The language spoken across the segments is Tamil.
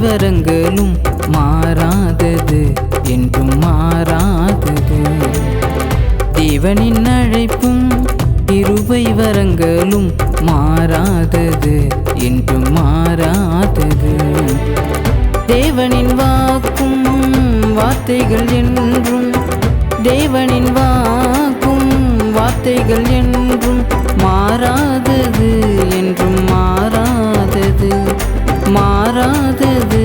வரங்களும் மாறாதது, என்றும் மாறாதது. தேவனின் அழைப்பும் கிருபை வரங்களும் மாறாதது, என்றும் மாறாதது. தேவனின் வாக்கும் வார்த்தைகள் என்றும், தேவனின் வாக்கும் வார்த்தைகள் என்றும் மாறாதது, என்றும் மாறாதது, மாறாதது,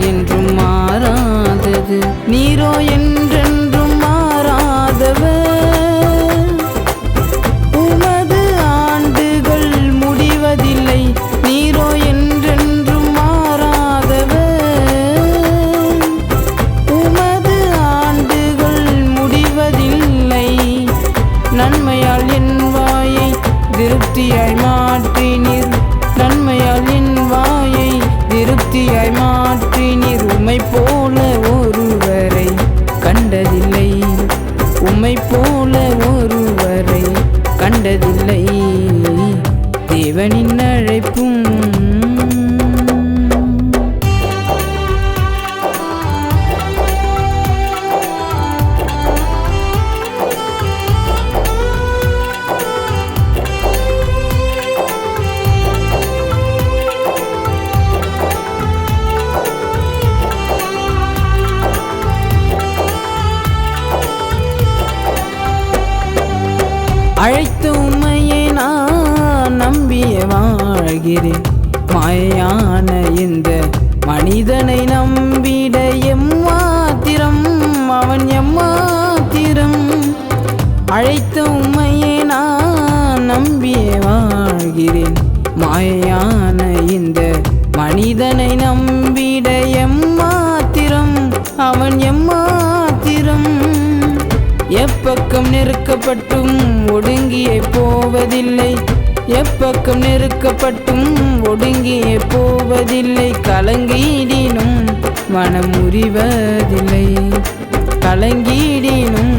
என்றும் மாறாதது. நீரோ என்றென்றும் மாறாதவர், உமது ஆண்டுகள் முடிவதில்லை. நீரோ என்றென்றும் மாறாதவர், உமது ஆண்டுகள் முடிவதில்லை. நன்மையால் என் வாயை திருப்தியாய் மாற்றினீர், நன்மையால் என் வாயை திருப்தியாய் மாற்றினீர். உம்மை போல ஒருவரை கண்டதில்லை, உம்மை போல ஒருவரை கண்டதில்லை. தேவனின் அழைப்பும் அழைத்த உம்மையே நான் நம்பிய வாழ்கிறேன். மாயான இந்த மனிதனை நம்பிட எம்மாத்திரம், அவன் எம்மாத்திரம். அழைத்த உம்மையே நான் நம்பிய வாழ்கிறேன். மாயான இந்த மனிதனை நம்பிட எம்மாத்திரம், அவன் எம்மாத்திரம். எப்பக்கம் நெருக்கப்பட்டும் ஒடுங்கியே போவதில்லை, எப்பக்கம் நெருக்கப்பட்டும் ஒடுங்கியே போவதில்லை. கலங்கிடினும் மனம் முறிவதில்லை, கலங்கிடினும்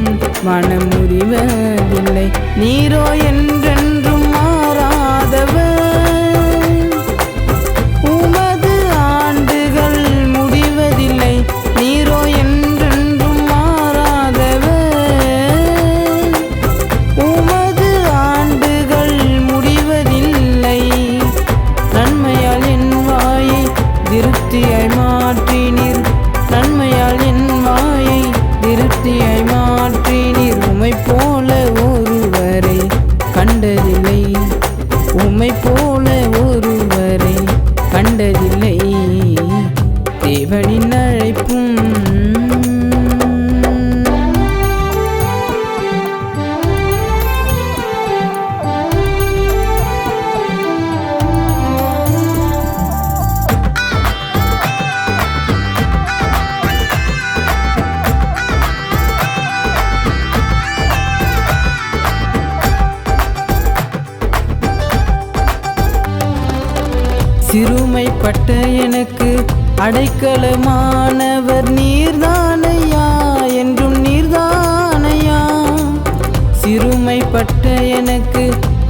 மனம் முறிவதில்லை. நீரோ என்றென்றும் மாறாதவர், உமது ஆண்டுகள் முடிவதில்லை. நீரோ என்றென்றும் மாறாதவர், உமது ஆண்டுகள் முடிவதில்லை. நன்மையால் என் வாயை திருப்தியாய் மாற்றினீர், நன்மையால் என் வாயை திருப்தியாய் மாற்றினீர். உம்மை போல ஒருவரை கண்டதில்லை, உம்மை போல ஒருவரை கண்டதில்லை. தேவனின் அழைப்பும் சிறுமைப்பட்ட எனக்கு அடைக்கலமானவர் நீர்தானையா, என்றும் நீர்தானையா. சிறுமைப்பட்ட எனக்கு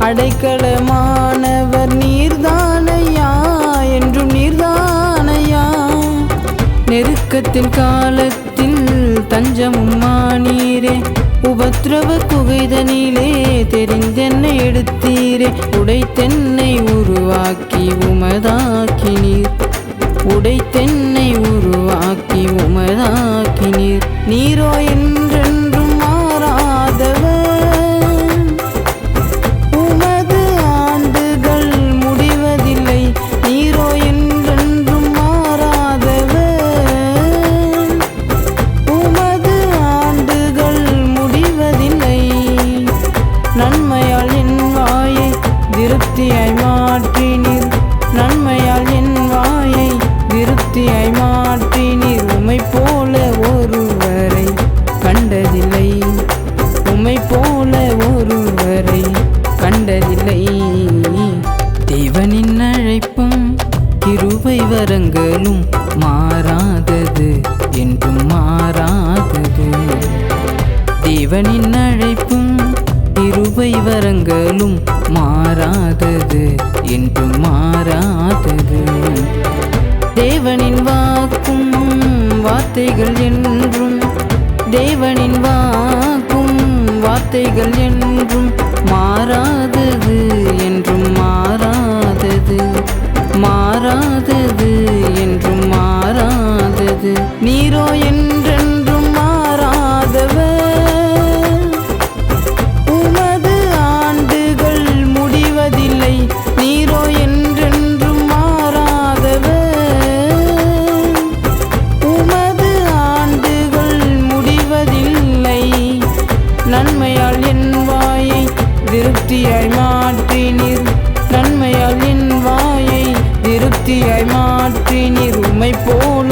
அடைக்கலமானவர் நீர்தானையா, என்றும் நீர்தானையா. நெருக்கத்தின் காலத்தில் தஞ்சமும் மானீரே, உபத்ரவ குகைதனிலே தெரிந்தென்னை எடுத்தீரே. உடைத்தென்னை உருவாக்கி உமதாக்கினீர், உடைத்தென்னை உருவாக்கி உமதாக்கினீர். நீரோ என்றென்றும் மாறாதவர், உமது ஆண்டுகள் முடிவதில்லை. நீரோ என்றென்றும் மாறாதவர், உமது ஆண்டுகள் முடிவதில்லை. நன்மையால் என் வாயை திருப்தியாய் மாற்றினீர், நன்மையால் என் வாயை திருப்தியாய் மாற்றினீர். உம்மை போல ஒருவரை கண்டதில்லை, உம்மை போல ஒருவரை கண்டதில்லை. தேவனின் அழைப்பும் கிருபை வரங்களும் மாறாதது, என்றும் மாறாதது. தேவனின் அழைப்பும் கிருபை வரங்களும் மாறாதது, என்றும் மாறாதது. தேவனின் வாக்கு வார்த்தைகள் என்றும் தேவனின் வாக்கும் வார்த்தைகள் என்றும் மாறாதது, என்றும் மாறாதது, மாறாதது, என்றும் மாறாதது. நீரோ என்றென்றும் மாறாதவர், உமது ஆண்டுகள் முடிவதில்லை. நீரோ என்றென்றும் மாறாதவர், உமது ஆண்டுகள் முடிவதில்லை. நன்மையால் என் வாயை திருப்தியாய் மாற்றினீர், நன்மையால் என் வாயை திருப்தியாய் மாற்றினீர். உம்மை போல